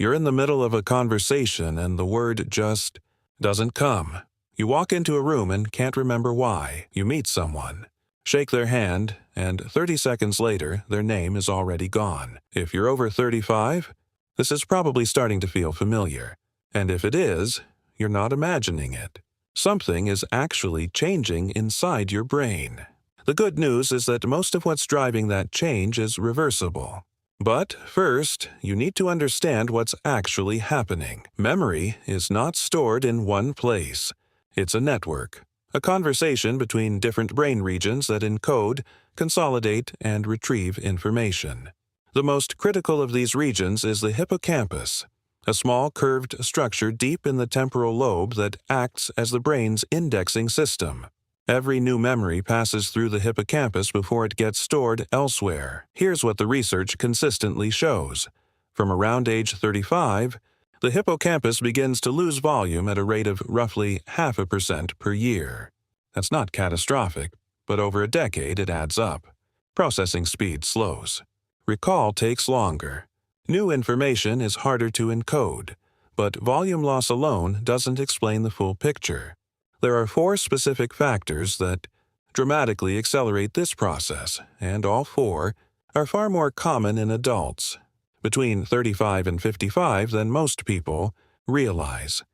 You're in the middle of a conversation and the word just doesn't come. You walk into a room and can't remember why. You meet someone, shake their hand, and 30 seconds later, their name is already gone. If you're over 35, this is probably starting to feel familiar. And if it is, you're not imagining it. Something is actually changing inside your brain. The good news is that most of what's driving that change is reversible. But first, you need to understand what's actually happening. Memory is not stored in one place. It's a network, a conversation between different brain regions that encode, consolidate, and retrieve information. The most critical of these regions is the hippocampus, a small curved structure deep in the temporal lobe that acts as the brain's indexing system. Every new memory passes through the hippocampus before it gets stored elsewhere. Here's what the research consistently shows. From around age 35, the hippocampus begins to lose volume at a rate of roughly 0.5% per year. That's not catastrophic, but over a decade it adds up. Processing speed slows. Recall takes longer. New information is harder to encode, but volume loss alone doesn't explain the full picture. There are 4 specific factors that dramatically accelerate this process, and all 4 are far more common in adults, between 35 and 55 than most people realize.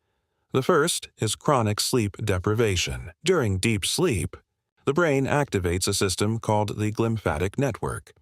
The first is chronic sleep deprivation. During deep sleep, the brain activates a system called the glymphatic network,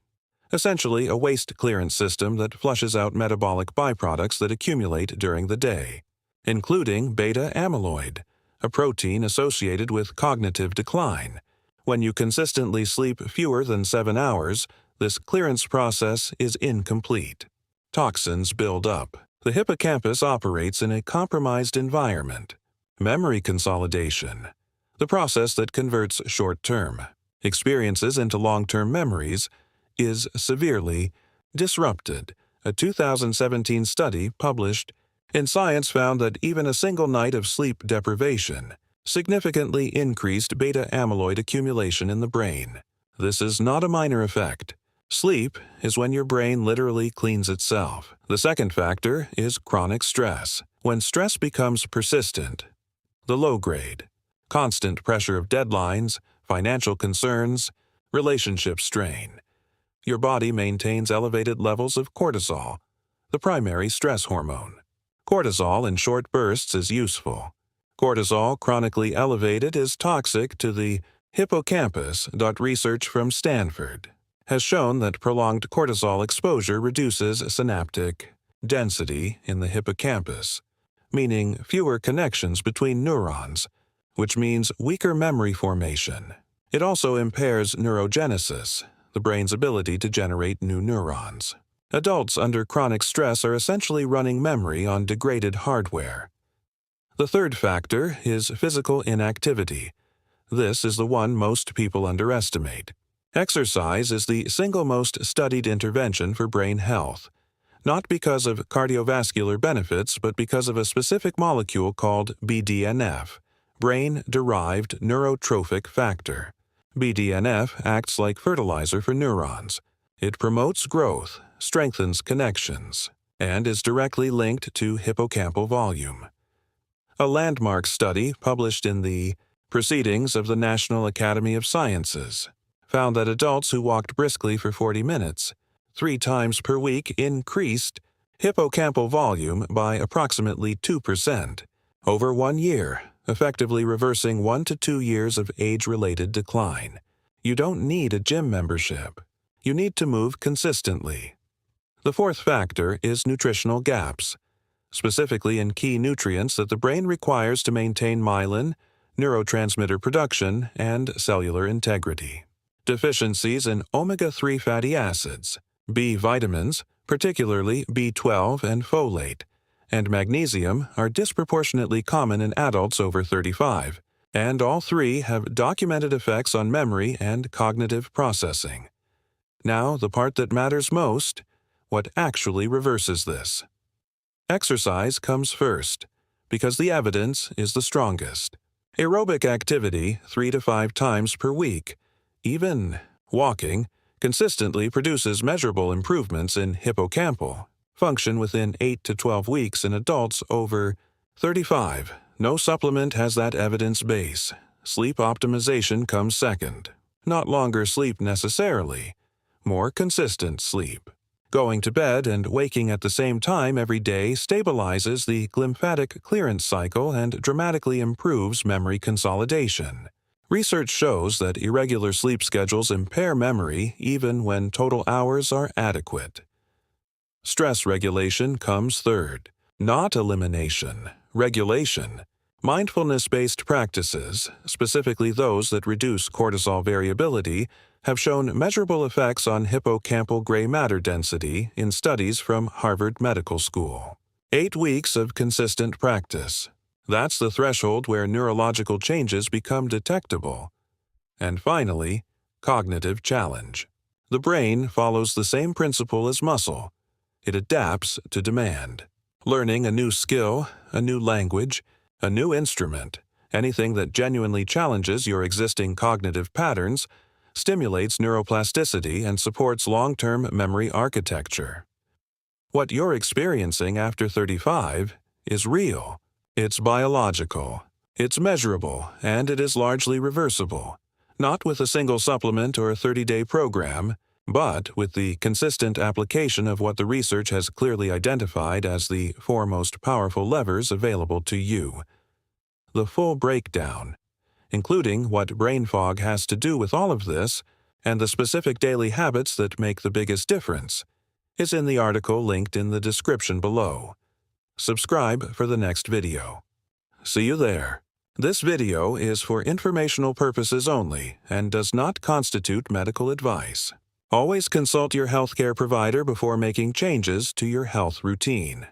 essentially a waste clearance system that flushes out metabolic byproducts that accumulate during the day, including beta amyloid, a protein associated with cognitive decline. When you consistently sleep fewer than 7 hours, this clearance process is incomplete. Toxins build up. The hippocampus operates in a compromised environment. Memory consolidation, the process that converts short-term experiences into long-term memories, is severely disrupted. A 2017 study published in Science found that even a single night of sleep deprivation significantly increased beta amyloid accumulation in the brain. This is not a minor effect. Sleep is when your brain literally cleans itself. The second factor is chronic stress. When stress becomes persistent, the low grade, constant pressure of deadlines, financial concerns, relationship strain, your body maintains elevated levels of cortisol, the primary stress hormone. Cortisol in short bursts is useful. Cortisol chronically elevated is toxic to the hippocampus. Research from Stanford has shown that prolonged cortisol exposure reduces synaptic density in the hippocampus, meaning fewer connections between neurons, which means weaker memory formation. It also impairs neurogenesis, the brain's ability to generate new neurons. Adults under chronic stress are essentially running memory on degraded hardware. The third factor is physical inactivity. This is the one most people underestimate. Exercise is the single most studied intervention for brain health, not because of cardiovascular benefits, but because of a specific molecule called BDNF, brain-derived neurotrophic factor. BDNF acts like fertilizer for neurons. It promotes growth, strengthens connections, and is directly linked to hippocampal volume. A landmark study published in the Proceedings of the National Academy of Sciences found that adults who walked briskly for 40 minutes, 3 times per week, increased hippocampal volume by approximately 2% over 1 year, effectively reversing 1 to 2 years of age-related decline. You don't need a gym membership. You need to move consistently. The fourth factor is nutritional gaps, specifically in key nutrients that the brain requires to maintain myelin, neurotransmitter production, and cellular integrity. Deficiencies in omega-3 fatty acids, B vitamins, particularly B12 and folate, and magnesium are disproportionately common in adults over 35, and all 3 have documented effects on memory and cognitive processing. Now, the part that matters most, what actually reverses this. Exercise comes first, because the evidence is the strongest. Aerobic activity 3 to 5 times per week, even walking, consistently produces measurable improvements in hippocampal function within 8 to 12 weeks in adults over 35. No supplement has that evidence base. Sleep optimization comes second. Not longer sleep necessarily, more consistent sleep. Going to bed and waking at the same time every day stabilizes the glymphatic clearance cycle and dramatically improves memory consolidation. Research shows that irregular sleep schedules impair memory even when total hours are adequate. Stress regulation comes third. Not elimination, regulation. Mindfulness-based practices, specifically those that reduce cortisol variability, have shown measurable effects on hippocampal gray matter density in studies from Harvard Medical School. 8 weeks of consistent practice. That's the threshold where neurological changes become detectable. And finally, cognitive challenge. The brain follows the same principle as muscle. It adapts to demand. Learning a new skill, a new language, a new instrument, anything that genuinely challenges your existing cognitive patterns, stimulates neuroplasticity and supports long-term memory architecture. What you're experiencing after 35 is real. It's biological, it's measurable, and it is largely reversible. Not with a single supplement or a 30-day program, but with the consistent application of what the research has clearly identified as the 4 most powerful levers available to you. The full breakdown, including what brain fog has to do with all of this and the specific daily habits that make the biggest difference, is in the article linked in the description below. Subscribe for the next video. See you there. This video is for informational purposes only and does not constitute medical advice. Always consult your healthcare provider before making changes to your health routine.